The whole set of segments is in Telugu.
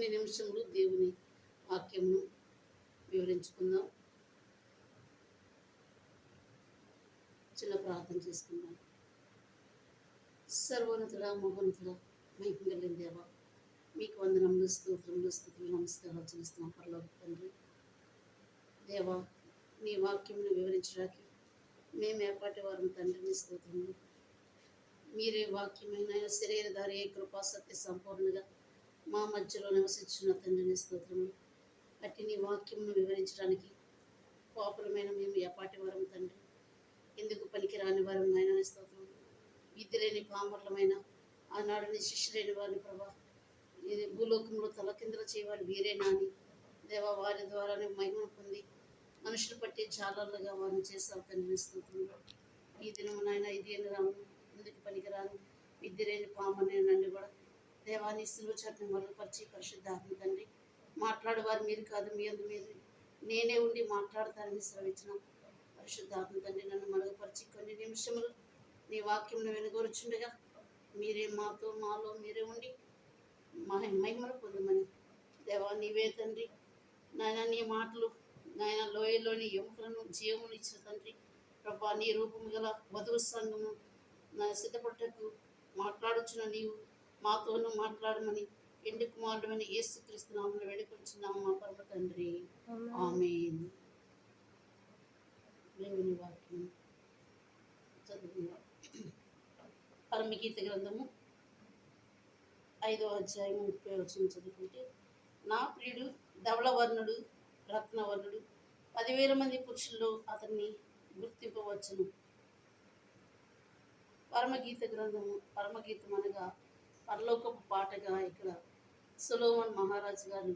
కొన్ని నిమిషములు దేవుని వాక్యమును వివరించుకుందాం. చిన్న ప్రార్థన చేసుకుందాం. సర్వోన్నతుడా, మహోన్నతుడా, మహిమ కలిగిన దేవా, మీకు వందనములు, స్తోత్రములు, స్తుతులు, నమస్కారాలు చెల్లిస్తున్నాం. పరలోక తండ్రి దేవా, నీ వాక్యమును వివరించడానికి మేము ఏర్పాటి వారం తండ్రిని స్తోత్రములు. మీరే వాక్యమైన శరీరధారి కృపా సత్య సంపూర్ణంగా మా మధ్యలో నివసించిన తండ్రిని స్తోత్రములు. అట్టి నీ వాక్యమును వివరించడానికి పాపులమైన మేము ఏపాటి వారం తండ్రి, ఎందుకు పనికి రాని వారం నాయన స్తోత్రములు. విద్య లేని పామర్లమైన ఆనాడు నీ శిష్యులైన వారిని ప్రభా, ఇది భూలోకంలో తలకిందులు చేయవారు వీరేనా అని దేవా, వారి ద్వారానే మహిమను పొంది మనుషులు పట్టి జాలర్లుగా వారిని చేస్తారు తండ్రిని స్తోత్రములు. ఈ దినము నాయన ఇది రాను, ఎందుకు పనికిరాను విద్య లేని పామనేనండి కూడా దేవాన్ని సిలువ చాటును మరుగుపరిచి పరిశుద్ధాత్మ తండ్రి మాట్లాడేవారు మీరు కాదు, మీ అందు మీరు నేనే ఉండి మాట్లాడతానని శ్రవించిన పరిశుద్ధాత్మ తండ్రి నన్ను మరుగుపరిచి కొన్ని నిమిషములు నీ వాక్యంను వెనుగోరుచుండగా మీరే మాలో మీరే ఉండి మహిమను పొందమని దేవా, నీవే తండ్రి నాయన నీ మాటలు నాయన లోయలోని ఎముకలను జీవములు ఇచ్చిన తండ్రి ప్రభా, నీ రూపము గల వధువు సంఘము నా సిద్ధపట్టకు మాట్లాడుచున్న నీవు మాతోనూ మాట్లాడమని ఎండు కుమారుడమని యేసుక్రీస్తు నామమున వేడుకొంచున్నాము మా పరమ తండ్రి, ఆమేన్. దేవుని వాక్యం చదువుకుందాం. పరమగీత గ్రంథము 5వ అధ్యాయం 30వ వచనం చదువుకుంటే, నా ప్రియుడు ధవళవర్ణుడు, రత్నవర్ణుడు, 10,000 మంది పురుషుల్లో అతన్ని గుర్తింపవచ్చును. పరమగీత గ్రంథము, పరమగీతం అనగా పరలోకపు పాటగా ఇక్కడ సొలొమోన్ మహారాజు గారు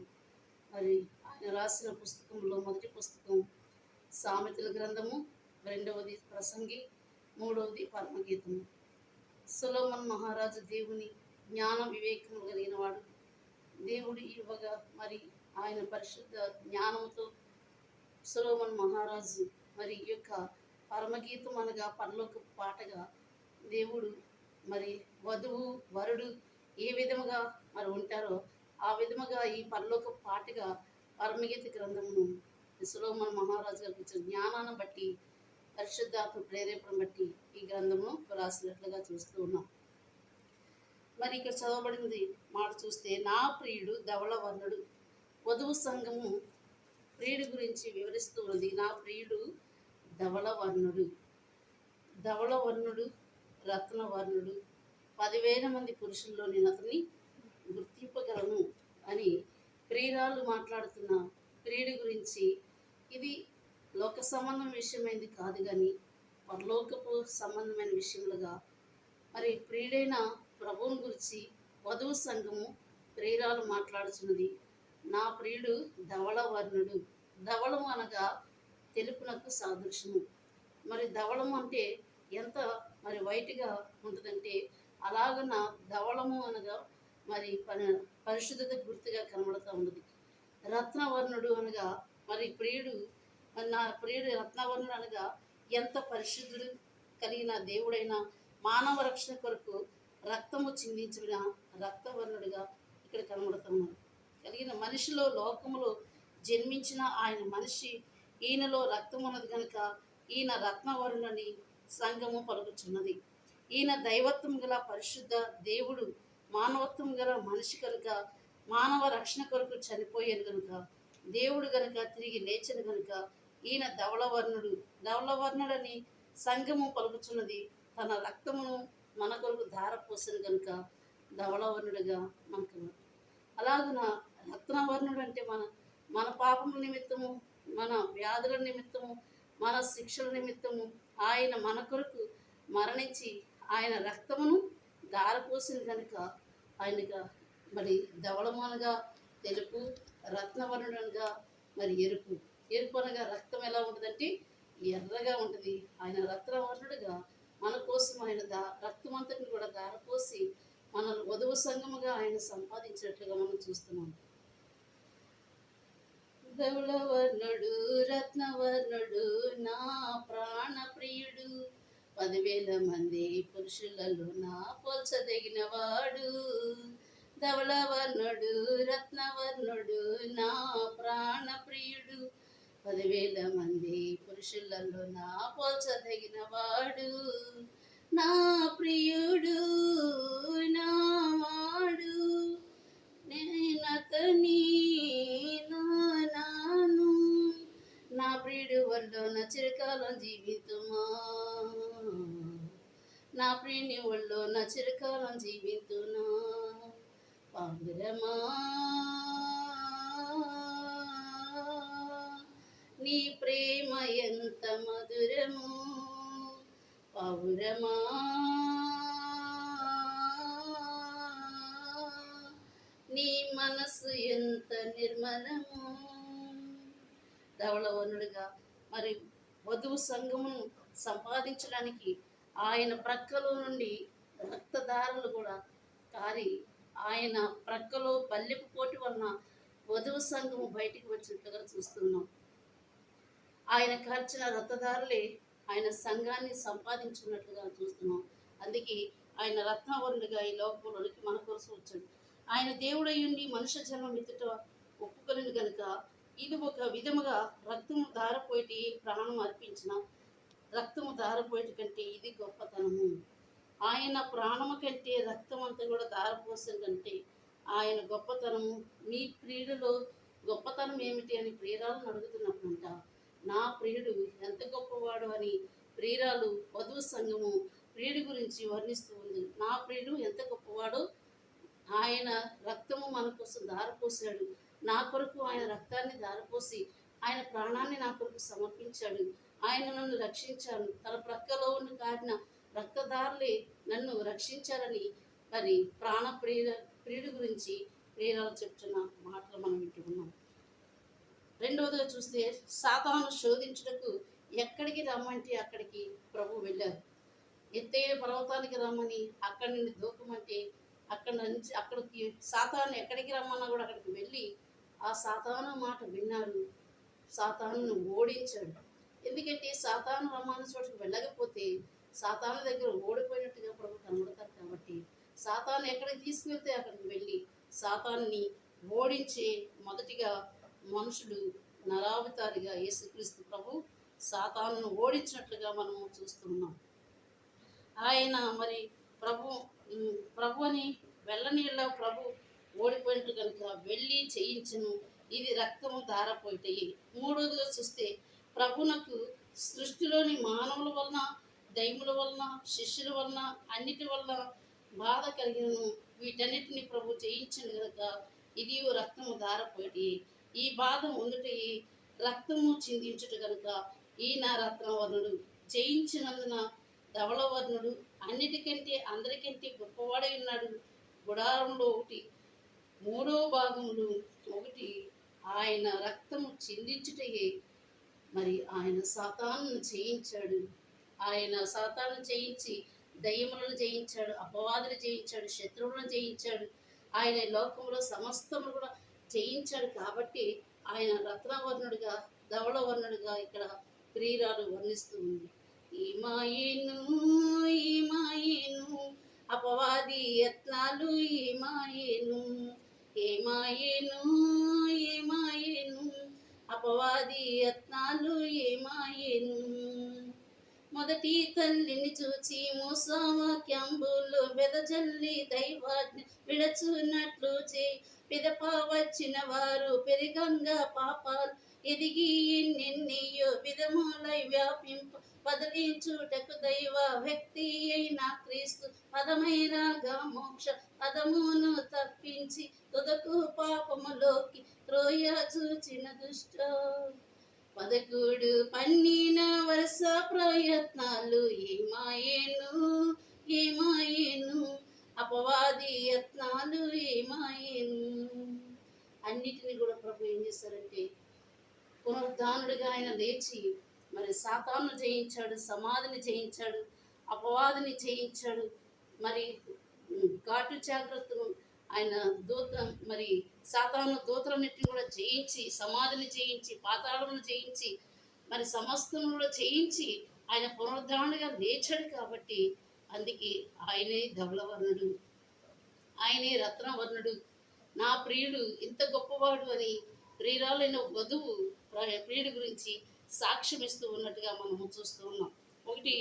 మరి ఆయన రాసిన పుస్తకంలో మొదటి పుస్తకం సామెతల గ్రంథము, 2వది ప్రసంగి, 3వది పరమగీతము. సొలొమోన్ మహారాజు దేవుని జ్ఞాన వివేకము కలిగిన వాడు. దేవుడు ఇవ్వగా మరి ఆయన పరిశుద్ధ జ్ఞానంతో సొలొమోన్ మహారాజు మరి ఈ యొక్క పరమగీతం అనగా పరలోక పాటగా దేవుడు మరి వధువు వరుడు ఏ విధముగా మరి ఉంటారో ఆ విధముగా ఈ పరలోక పాటగా పరమగీత గ్రంథమును సొలొమోన్ మహారాజు గారికి ఇచ్చిన జ్ఞానాన్ని బట్టి పరిశుద్ధాత్మ ప్రేరేపణ బట్టి ఈ గ్రంథమును రాసినట్లుగా చూస్తూ ఉన్నాం. మరి ఇక్కడ చదవబడింది మాట చూస్తే, నా ప్రియుడు ధవళవర్ణుడు. వధువు సంఘము ప్రియుడి గురించి వివరిస్తూ ఉంది. నా ప్రియుడు ధవళవర్ణుడు, ధవళవర్ణుడు, రత్నవర్ణుడు, 10,000 మంది పురుషుల్లో నేను అతన్ని గుర్తింపగలను అని ప్రియురాలు మాట్లాడుతున్న ప్రియుడి గురించి. ఇది లోక సంబంధం విషయమైంది కాదు, కానీ పరలోకపు సంబంధమైన విషయములుగా మరి ప్రియుడైన ప్రభువుని గురించి వధువు సంఘము ప్రియురాలు మాట్లాడుతున్నది. నా ప్రియుడు ధవళవర్ణుడు. ధవళము అనగా తెలుపునకు సాదృశ్యము. మరి ధవళము అంటే ఎంత మరి వైట్గా ఉంటుందంటే అలాగన ధవళము అనగా మరి పరిశుద్ధత గుర్తుగా కనబడుతూ ఉన్నది. రత్నవర్ణుడు అనగా మరి ప్రియుడు, నా ప్రియుడు రత్నవర్ణుడు అనగా ఎంత పరిశుద్ధుడు కలిగిన దేవుడైన మానవ రక్షణ కొరకు రక్తము చిందించిన రక్తవర్ణుడిగా ఇక్కడ కనబడుతున్నాడు. కలిగిన మనిషిలో లోకములో జన్మించిన ఆయన మనిషి, ఈయనలో రక్తం ఉన్నది కనుక ఈయన రత్నవర్ణుని సంఘము పలుకుచున్నది. ఈయన దైవత్వం గల పరిశుద్ధ దేవుడు, మానవత్వం గల మనిషి కనుక మానవ రక్షణ కొరకు చనిపోయాను కనుక దేవుడు గనుక తిరిగి లేచను కనుక ఈయన ధవళవర్ణుడు. ధవళవర్ణుడని సంఘము పలుకుచున్నది. తన రక్తమును మన కొరకు ధారపోసను కనుక ధవళవర్ణుడిగా మనకు. అలాగున రత్నవర్ణుడు అంటే మన పాపముల నిమిత్తము, మన వ్యాధుల నిమిత్తము, మన శిక్షల నిమిత్తము ఆయన మన కొరకు మరణించి ఆయన రక్తమును ధారపోసింది కనుక ఆయనగా మరి ధవళము అనగా తెలుపు, రత్నవర్ణుడు అనగా మరి ఎరుపు. ఎరుపు అనగా రక్తం ఎలా ఉంటుందంటే ఎర్రగా ఉంటుంది. ఆయన రత్నవర్ణుడిగా మన కోసం ఆయన రక్తం అంతటిని కూడా ధారపోసి మన వధువు సంఘముగా ఆయన సంపాదించినట్లుగా మనం చూస్తున్నాం. ధవళవర్ణుడు, రత్నవర్ణుడు, నా ప్రాణ ప్రియుడు, 10,000 మంది పురుషులలో నా పోల్చదగిన వాడు. ధవళవర్ణుడు రత్నవర్ణుడు నా ప్రాణ ప్రియుడు 10,000 మంది పురుషులలో నా పోల్చదగిన వాడు నా ప్రియుడు నా వాడు నేనతని నాను నా ప్రియుడు వల్ల చిరకాలం జీవితుమా నా ప్రియుని ఒళ్ళో నా చిరకాలం జీవితునా పావురమా నీ ప్రేమ ఎంత మధురము పావురమా నీ మనసు ఎంత నిర్మలము. ధవళవర్ణుడిగా మరి వధువు సంఘమును సంపాదించడానికి ఆయన ప్రక్కలో నుండి రక్తధారలు కూడా కారి ఆయన ప్రక్కలో బల్లెపు పోటీ వలన వధువు సంఘము బయటికి వచ్చినట్టుగా చూస్తున్నాం. ఆయన కార్చిన రక్తధారులే ఆయన సంఘాన్ని సంపాదించుకున్నట్లుగా చూస్తున్నాం. అందుకే ఆయన రత్నవరుడిగా ఈ లోకంలోనికి మన కోసం వచ్చాడు. ఆయన దేవుడయ్యుండి మనుష్య జన్మం ఎదుట ఒప్పుకొనిను గనుక ఇది ఒక విధముగా రక్తము ధారపోయేటి ప్రాణం అర్పించిన రక్తము ధారపోయేటి కంటే ఇది గొప్పతనము. ఆయన ప్రాణము కంటే రక్తం అంతా కూడా ధారపోసం కంటే ఆయన గొప్పతనము. మీ ప్రియుడిలో గొప్పతనం ఏమిటి అని ప్రియురాలను అడుగుతున్నప్పుడంట నా ప్రియుడు ఎంత గొప్పవాడు అని ప్రియురాలు వధువు సంఘము ప్రియుడి గురించి వర్ణిస్తూ ఉంది. నా ప్రియుడు ఎంత గొప్పవాడో ఆయన రక్తము మన కోసం ధారపోసాడు. నా కొరకు ఆయన రక్తాన్ని ధారపోసి ఆయన ప్రాణాన్ని నా కొరకు సమర్పించాడు. ఆయన నన్ను రక్షించాడు. తన ప్రక్కలో ఉన్న కారిన రక్తధారులే నన్ను రక్షించారని మరి ప్రియుడి గురించి ప్రియురాలు చెప్తున్న మాటలు మనం వింటున్నాం. రెండవదిగా చూస్తే సాతాను శోధించుటకు ఎక్కడికి రమ్మంటే అక్కడికి ప్రభు వెళ్ళారు. ఎత్తైన పర్వతానికి రమ్మని అక్కడి నుండి దూకమంటే అక్కడికి సాతాను ఎక్కడికి రమ్మన్నా కూడా అక్కడికి వెళ్ళి ఆ సాతాను మాట విన్నారు. సాతానును ఓడించాడు. ఎందుకంటే సాతాను రమ్మన్న చోటుకు వెళ్ళకపోతే సాతాను దగ్గర ఓడిపోయినట్టుగా ప్రభు కనబడతారు. కాబట్టి సాతాను ఎక్కడికి తీసుకువెళ్తే అక్కడికి వెళ్ళి సాతాన్ని ఓడించే మొదటిగా మనుషుడు నరావతారిగా యేసుక్రీస్తు ప్రభు సాతానును ఓడించినట్లుగా మనము చూస్తున్నాం. ఆయన మరి ప్రభు అని వెళ్ళనీళ్ళ ప్రభు ఓడిపోయినట్టు కనుక వెళ్ళి చేయించను. ఇది రక్తము ధారపోయిటాయి. మూడోదిగా చూస్తే ప్రభునకు సృష్టిలోని మానవుల వలన దైవుల వలన శిష్యుల వలన అన్నిటి వలన బాధ కలిగినను వీటన్నిటిని ప్రభు జయించను కనుక ఇది రక్తము ధారపోయి ఈ బాధ ముందుటి రక్తము చిందించుట కనుక ఈయన రత్నవర్ణుడు జయించినందున ధవళవర్ణుడు అన్నిటికంటే అందరికంటే గొప్పవాడై ఉన్నాడు. గుడారంలో ఒకటి 3వ భాగములు ఒకటి ఆయన రక్తము చిందించుటయే. మరి ఆయన సాతాను జయించాడు. ఆయన సాతాను జయించి దయ్యములను జయించాడు, అపవాదులు జయించాడు, శత్రువులను జయించాడు. ఆయన లోకంలో సమస్తము కూడా జయించాడు. కాబట్టి ఆయన రత్నవర్ణుడిగా ధవళవర్ణుడిగా ఇక్కడ ప్రియురాలు వర్ణిస్తూ ఉంది. ఈమాయేను ఈమాయేను అపవాది యత్నాలు ఈమాయేను ఏమాయేను ఏమాయేను అపవాది యత్నాలు ఏమాయేను. మొదటి తల్లిని చూచి మూసావాక్యంబులు వెదజల్లి దైవాజ్ఞ విడచున్నట్లు చేయి. పిదప వచ్చిన వారు పెరిగంగా పాపాలు ఎదిగి ఎన్నెన్నయ్యో విధములై వ్యాపింప బదిలించుటకు దైవ వ్యక్తి అయిన క్రీస్తు పదమైనగా మోక్ష పదమును తప్పించి తుదకు పాపములోకి త్రోయ చూచిన దుష్ట 11 పన్నిన వరుస ప్రయత్నాలు ఏమాయేను ఏమాయేను అపవాది యత్నాలు ఏమాయేను. అన్నిటిని కూడా ప్రభు ఏం చేశారంటే పునరుద్ధానుడిగా ఆయన లేచి మరి సాతాను జయించాడు, సమాధిని జయించాడు, అపవాదిని జయించాడు. మరి ఘాటు జాగ్రత్తను ఆయన దూత మరి సాతాను దూతలన్నింటిని కూడా జయించి సమాధిని జయించి పాతాళమును జయించి మరి సమస్తను కూడా జయించి ఆయన పునరుద్ధానుడిగా లేచాడు. కాబట్టి అందుకే ఆయనే ధవళవర్ణుడు. ఆయనే రత్నవర్ణుడు, నా ప్రియుడు ఇంత గొప్పవాడు అని ప్రియురాలైన వధువు ప్రియుడి గురించి సాక్ష్యం ఇస్తూ ఉన్నట్టుగా మనము చూస్తూ ఉన్నాం. ఒకటి,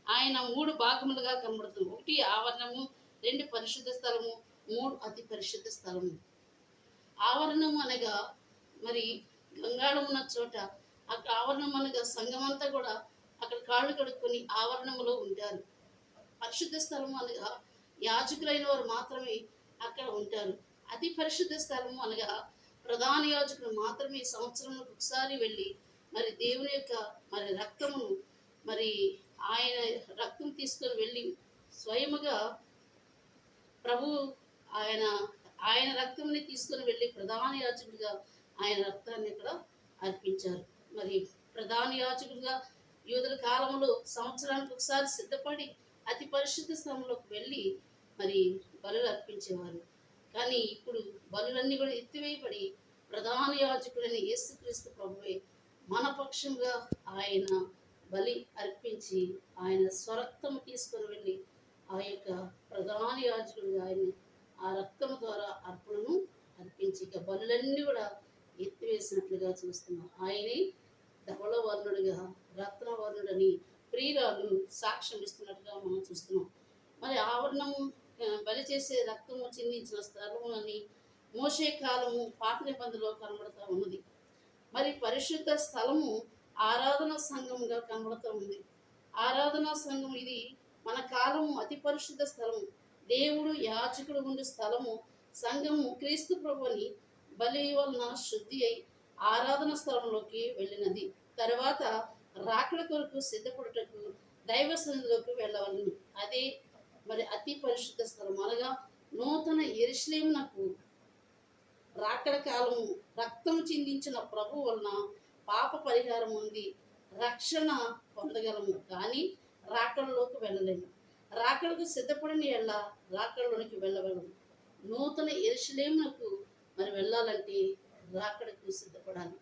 ఆయన 3 భాగములుగా కనబడుతుంది. ఒకటి ఆవరణము, 2 పరిశుద్ధ స్థలము, 3 అతి పరిశుద్ధ స్థలము. ఆవరణము అనగా మరి గంగాళం ఉన్న చోట, అక్కడ ఆవరణం అనగా సంఘమంతా కూడా అక్కడ కాళ్ళు కడుక్కొని ఆవరణములో ఉంటారు. పరిశుద్ధ స్థలము అనగా యాజకులైన వారు మాత్రమే అక్కడ ఉంటారు. అతి పరిశుద్ధ స్థలము అనగా ప్రధాన యాజకులు మాత్రమే సంవత్సరంలో ఒకసారి వెళ్ళి మరి దేవుని యొక్క మరి రక్తమును మరి ఆయన రక్తం తీసుకొని వెళ్ళి స్వయముగా ప్రభు ఆయన ఆయన రక్తంని తీసుకొని వెళ్ళి ప్రధాన యాజకుడిగా ఆయన రక్తాన్ని ఇక్కడ అర్పించారు. మరి ప్రధాన యాజకుడిగా యూదుల కాలంలో సంవత్సరానికి ఒకసారి సిద్ధపడి అతి పరిశుద్ధ స్థలంలోకి వెళ్ళి మరి బలులు అర్పించేవారు. కానీ ఇప్పుడు బలులన్నీ కూడా ఎత్తివేయబడి ప్రధాన యాజకుడైన యేసుక్రీస్తు ప్రభువే మన పక్షంగా ఆయన బలి అర్పించి ఆయన స్వరక్తం తీసుకొని వెళ్ళి ఆ యొక్క ప్రధాన యాజకుడిగా ఆయన ఆ రక్తం ద్వారా అర్పణను అర్పించి ఇక బలులన్నీ కూడా ఎత్తివేసినట్లుగా చూస్తున్నాం. ఆయనే ధవళవర్ణుడిగా రత్నవర్ణుడని ప్రియురాలు సాక్ష్యం ఇస్తున్నట్టుగా మనం చూస్తున్నాం. మరి ఆవరణము బలి చేసే రక్తము చిందించిన స్థలము అని మోషే కాలము పాత నిబంధనలో కనబడుతూ ఉన్నది. మరి పరిశుద్ధ స్థలము ఆరాధనా సంఘంగా కనబడుతూ ఉంది. ఆరాధనా సంఘం ఇది మన కాలము అతి పరిశుద్ధ స్థలము, దేవుడు యాజకుడు ఉండే స్థలము. సంఘము క్రీస్తు ప్రభుని బలి వలన శుద్ధి అయి ఆరాధన స్థలంలోకి వెళ్ళినది. తర్వాత రాకడ కొరకు సిద్ధపడుటకు దైవ సన్నిధిలోకి వెళ్ళవలను. అదే మరి అతి పరిశుద్ధ స్థలం అనగా నూతన యెరూషలేమునకు రాకడ కాలము రక్తం చిందించిన ప్రభు వలన పాప పరిహారం ఉంది, రక్షణ పొందగలము. కానీ రాకడలోకి వెళ్ళలేము. రాకడకు సిద్ధపడిన ఎళ్ళ రాకడలోనికి వెళ్ళగలము. నూతన యెరూషలేమునకు మరి వెళ్ళాలంటే రాకడకు సిద్ధపడాలి.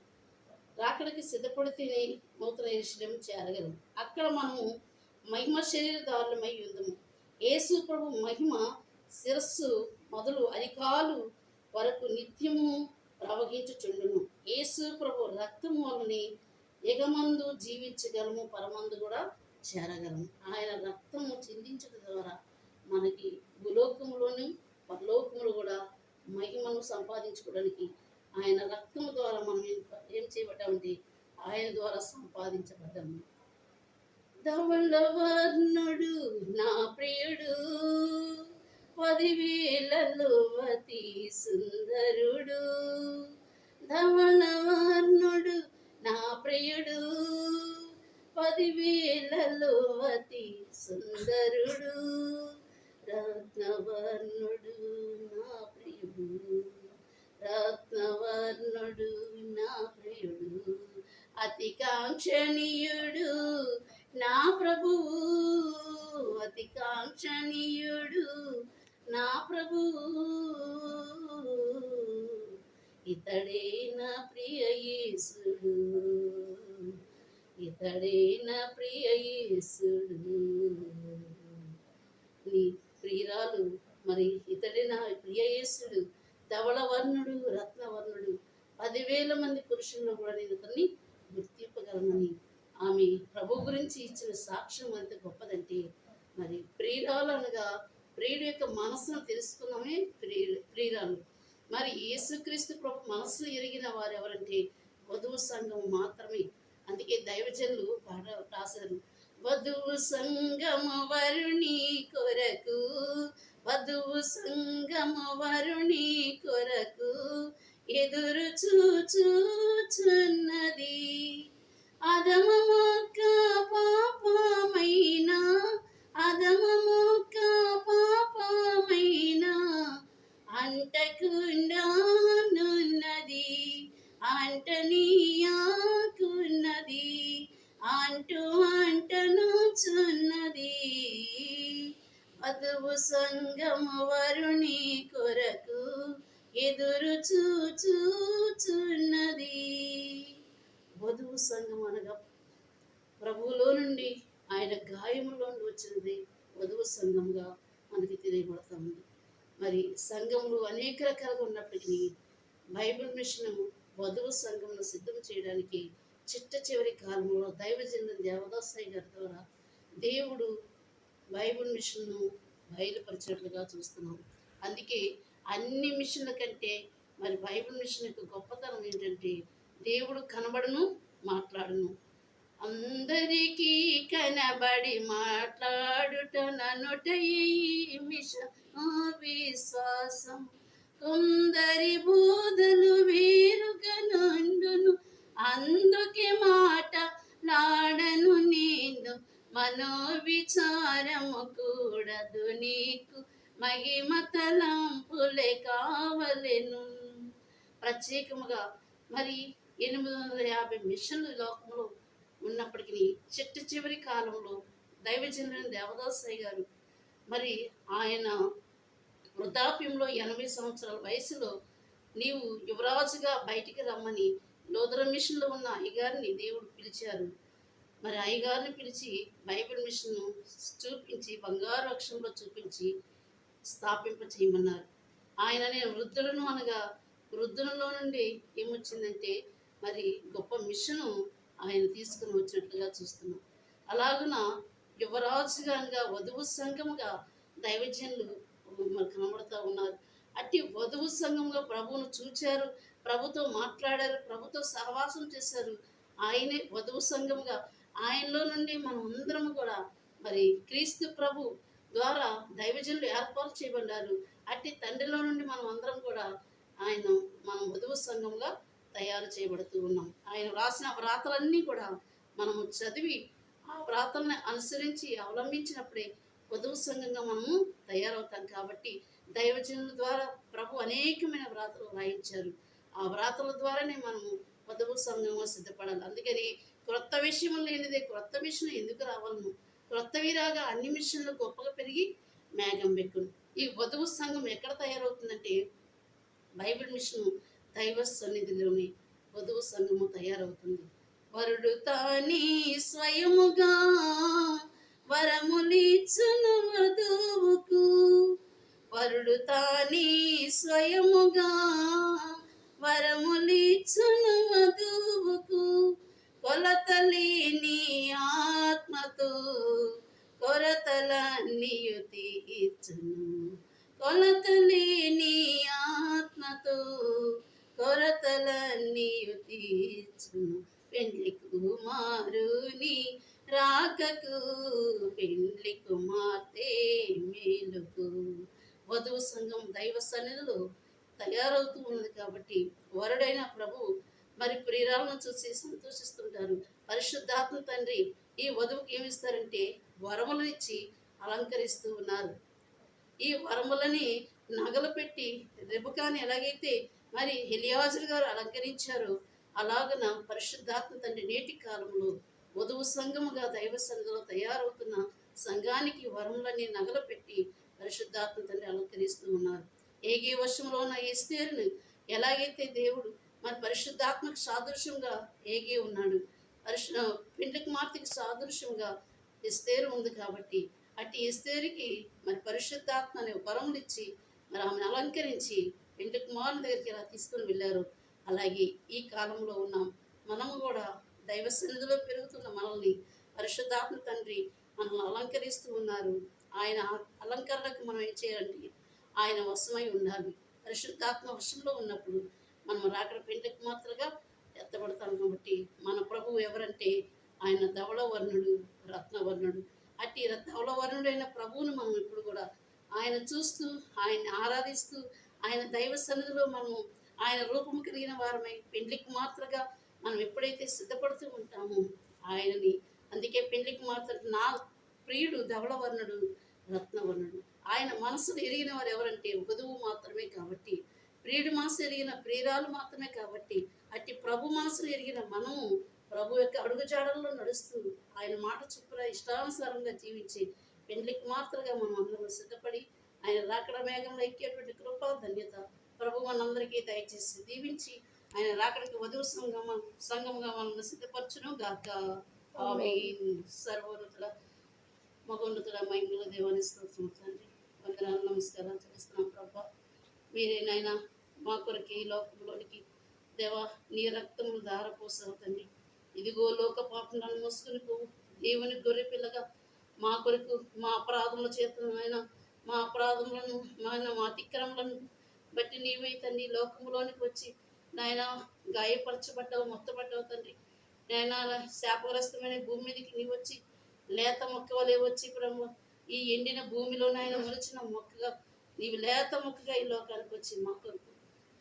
రాకడకి సిద్ధపడితేనే నూతన యెరూషలేము చేరగలం. అక్కడ మనము మహిమ శరీరదారులమై ఉందము. యేసు ప్రభు మహిమ శిరస్సు మొదలు అరికాలు వరకు నిత్యము ప్రవహించుచుండును. యేసు ప్రభు రక్తము వలనే ఎగమందు జీవించగలము, పరమందు కూడా చేరగలము. ఆయన రక్తము చిందించడం ద్వారా మనకి భూలోకములోని పరలోకములు కూడా మహిమను సంపాదించుకోవడానికి ఆయన రక్తము ద్వారా మనం ఏం చేయబడ్డామంటే ఆయన ద్వారా సంపాదించబడ్డాము. ధవళవర్ణుడు నా ప్రియుడు, 10,000లో అతి సుందరుడు. ధవళవర్ణుడు నా ప్రియుడు, 10,000లో అతి సుందరుడు. రత్నవర్ణుడు నా ప్రియుడు, రత్నవర్ణుడు నా ప్రియుడు, అతి కాంక్షణీయుడు నా ప్రభువు, అతి కాంక్షణీయుడు నా ప్రభువు. ఇతడే నా ప్రియ యేసుడు, ఇతడే నా ప్రియ యేసుడు. నీ ప్రియురాలు మరి ఇతడే నా ప్రియ యేసుడు, ధవళవర్ణుడు, రత్నవర్ణుడు. 10,000 మంది పురుషుల్లో కూడా నేను ఇతన్ని గుర్తింపగలనని ఆమె ప్రభు గురించి ఇచ్చిన సాక్ష్యం ఎంత గొప్పదంటే, మరి ప్రియురాలు అనగా ప్రియుడి యొక్క మనస్సును తెలుసుకున్నామే ప్రియురాలు. మరి యేసుక్రీస్తు ప్రభు మనస్సును ఎరిగిన వారు ఎవరంటే వధువు సంఘం మాత్రమే. అందుకే దైవజనులు పాట రాశారు, వధువు సంగము వరుణి కొరకు, వధువు సంగము వరుణి కొరకు ఎదురు చూచుచున్నది. అధమమొక్క పాపమైన, అధమమొక్క పాపమైన అంటకుండానున్నది, అంటనీయాకున్నది, అంటనుచున్నది. వధువు సంగము వరుణి కొరకు ఎదురు చూచుచున్నది. వధువు సంఘం అనగా ప్రభువులో నుండి ఆయన గాయములో నుండి వచ్చినది వధువు సంఘంగా మనకి తెలియబడుతుంది. మరి సంఘములు అనేక రకాలుగా ఉన్నప్పటికీ బైబిల్ మిషన్ వధువు సంఘమును సిద్ధం చేయడానికి చిట్ట చివరి కాలంలో దైవజనుడు దేవదాసాయి గారి ద్వారా దేవుడు బైబిల్ మిషన్ను బయలుపరిచినట్లుగా చూస్తున్నాం. అందుకే అన్ని మిషన్ల కంటే మరి బైబిల్ మిషన్ యొక్క గొప్పతనం ఏంటంటే దేవుడు కనబడును, మాట్లాడును. అందరికీ కనబడి మాట్లాడుట ననుట ఈ విశ్వాసం. కొందరి బోధలు వేరుగా నుండును, అందుకే మాట లాడను నేను. మనోవిచారము కూడదు నీకు, మహిమ తలంపులే కావలెను. ప్రత్యేకముగా మరి 850 మిషన్లు లోకంలో ఉన్నప్పటికీ చిట్ట చివరి కాలంలో దైవజనుడైన దేవదాసాయి గారు మరి ఆయన వృద్ధాప్యంలో 80 సంవత్సరాల వయసులో నీవు యువరాజుగా బయటికి రమ్మని లోదర మిషన్లో ఉన్న అయ్యగారిని దేవుడు పిలిచారు. మరి అయ్యగారిని పిలిచి బైబిల్ మిషన్ను చూపించి బంగారు అక్షరంలో చూపించి స్థాపింప చేయమన్నారు. ఆయన నేను వృద్ధులను అనగా వృద్ధులలో నుండి ఏమొచ్చిందంటే మరి గొప్ప మిషను ఆయన తీసుకుని వచ్చినట్లుగా చూస్తున్నాం. అలాగున యువరాజుగానుగా వధువు సంఘముగా దైవజనులు మరి కనబడుతూ ఉన్నారు. అట్టి వధువు సంఘంగా ప్రభువును చూచారు, ప్రభుతో మాట్లాడారు, ప్రభుతో సహవాసం చేశారు. ఆయనే వధువు సంఘముగా ఆయనలో నుండి మనం అందరం కూడా మరి క్రీస్తు ప్రభు ద్వారా దైవజనులు ఏర్పాటు చేయబడ్డారు. అట్టి తండ్రిలో నుండి మనం అందరం కూడా ఆయన మనం వధువు సంఘంగా తయారు చేయబడుతూ ఉన్నాం. ఆయన రాసిన వ్రాతలన్నీ కూడా మనము చదివి ఆ వ్రాతల్ని అనుసరించి అవలంబించినప్పుడే వధువు సంఘంగా మనము తయారవుతాం. కాబట్టి దైవజనుల ద్వారా ప్రభు అనేకమైన వ్రాతలు వ్రాయించారు. ఆ వ్రాతల ద్వారానే మనము వధువు సంఘంగా సిద్ధపడాలి. అందుకని క్రొత్త విషయం లేనిదే క్రొత్త మిషన్ ఎందుకు రావాలను? క్రొత్తవి రాగా అన్ని మిషన్లు గొప్పగా పెరిగి మేఘం పెక్కును. ఈ వధువు సంఘం ఎక్కడ తయారవుతుందంటే బైబిల్ మిషను దైవ సన్నిధిలోనే వధువు సంఘము తయారవుతుంది. వరుడు తాని స్వయముగా వరములిచ్చును వధువుకు, వరుడు తాని స్వయముగా వరములిచ్చును వధువుకు, కొలతలేని ఆత్మతో కొరతలన్నీయు తీర్చును, కొలతలేని ఆత్మతో కొరతలన్నీయు తీర్చును. పెండ్లి కుమారుని రాకకు పెండ్లి కుమార్తె మేలుకు. వధువు సంఘం దైవ సన్నిధిలో తయారవుతూ ఉన్నది కాబట్టి వరుడైన ప్రభు మరి ప్రియురాలను చూసి సంతోషిస్తుంటారు. పరిశుద్ధాత్మ తండ్రి ఈ వధువుకి ఏమిస్తారంటే వరములను ఇచ్చి అలంకరిస్తూ ఉన్నారు. ఈ వరములని నగలు పెట్టి రెబకాని ఎలాగైతే మరి ఎలియాజరు గారు అలంకరించారో అలాగన పరిశుద్ధాత్మ తండ్రి నేటి కాలంలో వధువు సంఘముగా దైవ సన్నిధిలో తయారవుతున్న సంఘానికి వరములని నగలు పెట్టి పరిశుద్ధాత్మ తండ్రి అలంకరిస్తూ ఉన్నారు. ఏగే వర్షంలో ఉన్న ఎస్తేరును ఎలాగైతే దేవుడు మరి పరిశుద్ధాత్మకు సాదృశ్యంగా ఏగే ఉన్నాడు, పెండ్లి కుమార్తెకి సాదృశ్యంగా ఎస్తేరు ఉంది. కాబట్టి అట్టి ఎస్తేరుకి మరి పరిశుద్ధాత్మ అనే వరములు ఇచ్చి మరి ఆమెను అలంకరించి పెండ్లి కుమారుని దగ్గరికి ఎలా తీసుకొని వెళ్ళారు. అలాగే ఈ కాలంలో ఉన్నాం మనము కూడా దైవ సన్నిధిలో పెరుగుతున్న మనల్ని పరిశుద్ధాత్మ తండ్రి మనల్ని అలంకరిస్తూ ఉన్నారు. ఆయన అలంకరణకు మనం ఏం చేయాలంటే ఆయన వశమై ఉండాలి. పరిశుద్ధాత్మ వశంలో ఉన్నప్పుడు మనం రాకడ పెండ్లి కుమార్తెలుగా ఎత్తబడతాం. కాబట్టి మన ప్రభువు ఎవరంటే ఆయన ధవళవర్ణుడు, రత్నవర్ణుడు. అట్టి ధవళవర్ణుడైన ప్రభువును మనం ఇప్పుడు కూడా ఆయన చూస్తూ ఆయన్ని ఆరాధిస్తూ ఆయన దైవ సన్నిధిలో మనము ఆయన రూపము కలిగిన వారమై పెండ్లి కుమార్తెగా మనం ఎప్పుడైతే సిద్ధపడుతూ ఉంటామో ఆయనని. అందుకే పెండ్లి కుమార్తె నా ప్రియుడు ధవళవర్ణుడు, రత్నవర్ణుడు. ఆయన మనసును ఎరిగిన వారు ఎవరంటే వధువు మాత్రమే. కాబట్టి ప్రియుడి మనసు ఎరిగిన ప్రియురాలు మాత్రమే. కాబట్టి అట్టి ప్రభు మనసును ఎరిగిన మనము ప్రభు యొక్క అడుగుజాడల్లో నడుస్తూ ఆయన మాట చొప్పున ఇష్టానుసారంగా జీవించి పెండ్లి కుమార్తెలుగా మనం అందరం సిద్ధపడి ఆయన రాకడ మేఘంలో ఎక్కేటువంటి కృప ధన్యత ప్రభు మనందరికీ దయచేసి దీవించి ఆయన రాకడికి వధువు సంఘముగా మనల్ని సిద్ధపరచును గాక. ఆమేన్. సర్వోన్నతుల మగోన్నతుల మహిమల దేవాని స్తోత్రం తండ్రి. వందనాలు నమస్కారాలు చేస్తున్నాం ప్రభా. మీరేనైనా మా కొరకు ఈ లోకంలోనికి దేవా నీ రక్తము ధారపోసావు తండ్రి. ఇదిగో లోక పాపం నన్ను మోసుకుని పోవు దేవుని గొర్రె పిల్లగా మా కొరకు మా అపరాధముల చేతనైనా మా అపరాధములను మా అతిక్రమలను బట్టి నీవే తండ్రి లోకంలోనికి వచ్చి నాయన గాయపరచబడ్డావు, మొత్తపడ్డావు తండ్రి. నాయన శాపగ్రస్తమైన భూమి మీదకి నీవు వచ్చి లేత మొక్క వలె వచ్చి ప్రభు ఈ ఎండిన భూమిలో నాయన మొలిచిన మొక్కగా నీవు లేత మొక్కగా ఈ లోకానికి వచ్చి మా కొరకు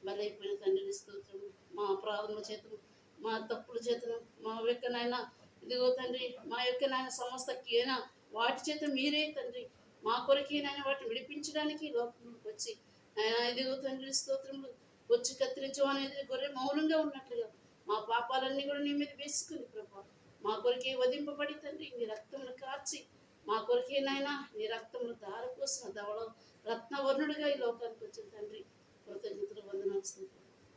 బలైపోయిన తండ్రిని స్తోత్రము. మా అపరాధముల చేతను మా తప్పుల చేతను మా యొక్క నాయన ఇదిగో తండ్రి మా యొక్క నాయన సమస్త కీనా వాటి చేత మీరే తండ్రి మా కొరకే నాయన వాటిని విడిపించడానికి లోకంలోకి వచ్చి ఆయన ఇదిగో తండ్రి స్తోత్రములు వచ్చి కత్తిరించు అనేది గొర్రె మౌనంగా ఉన్నట్లుగా మా పాపాలన్నీ కూడా నీ మీద వేసుకుని ప్రభా మా కొరకే వధింపబడి తండ్రి నీ రక్తమును కార్చి మా కొరకే నాయన నీ రక్తమును దారిపోసిన ధవళ రత్నవర్ణుడిగా ఈ లోకానికి వచ్చిన తండ్రి కృతజ్ఞతలు వందనాలు.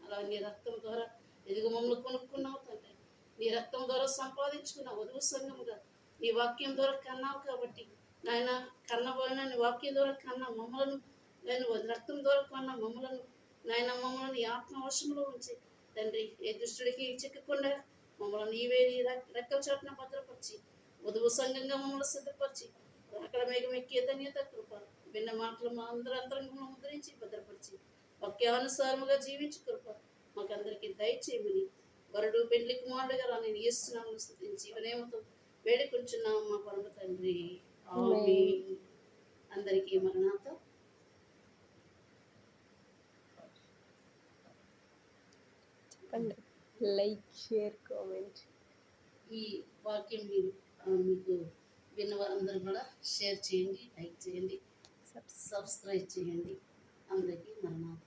అలా నీ రక్తం ద్వారా ఎదుగు మమ్మల్ని కొనుక్కున్నావు తండ్రి. నీ రక్తం ద్వారా సంపాదించుకున్న వధువు సంఘముగా నీ వాక్యం ద్వారా కన్నావు కాబట్టి నాయన కన్నబోయిన నీ వాక్యం ద్వారా కన్న మమ్మలను నేను రక్తం ద్వారా కన్న మమ్మలను నాయన మమ్మల్ని ఆత్మవశంలో ఉంచి తండ్రి ఏ దుష్టుడికి చిక్కకుండా మమ్మల్ని నీవే రెక్కల చాటున భద్రపరిచి వధువు సంఘంగా మమ్మల్ని సిద్ధపరిచి అక్కడ మేఘం ఎక్కే ధన్యత కృప విన్న మాటలు మా అందరంతరంగా ముద్రించి భద్రపరిచి వాక్యానుసారముగా జీవించి కృప మాకందరికీ దయచేయమని వరుడు పెళ్లి కుమారుడుగా నేను ఇస్తున్నాము స్తుతించి జీవనేమతో వేడుకుంటున్నాము మా పరమ తండ్రి. ఆమేన్. అందరికీ మరణాత. Like, share, comment. ఈ వాక్యం మీకు విన్న వారందరూ కూడా షేర్ చేయండి, లైక్ చేయండి, సబ్స్క్రైబ్ చేయండి. అందరికీ మరణాత.